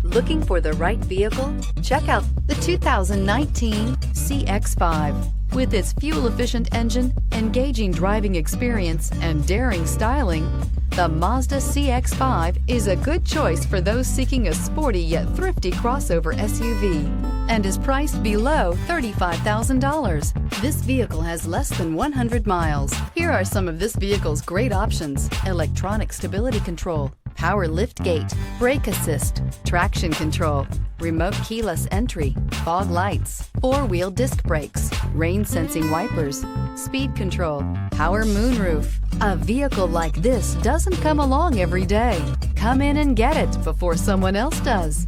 Looking for the right vehicle? Check out the 2019 CX-5. With its fuel-efficient engine, engaging driving experience, and daring styling, the Mazda CX-5 is a good choice for those seeking a sporty yet thrifty crossover SUV and is priced below $35,000. This vehicle has less than 100 miles. Here are some of this vehicle's great options: electronic stability control, power liftgate, brake assist, traction control, remote keyless entry, fog lights, four-wheel disc brakes, rain-sensing wipers, speed control, power moonroof. A vehicle like this doesn't come along every day. Come in and get it before someone else does.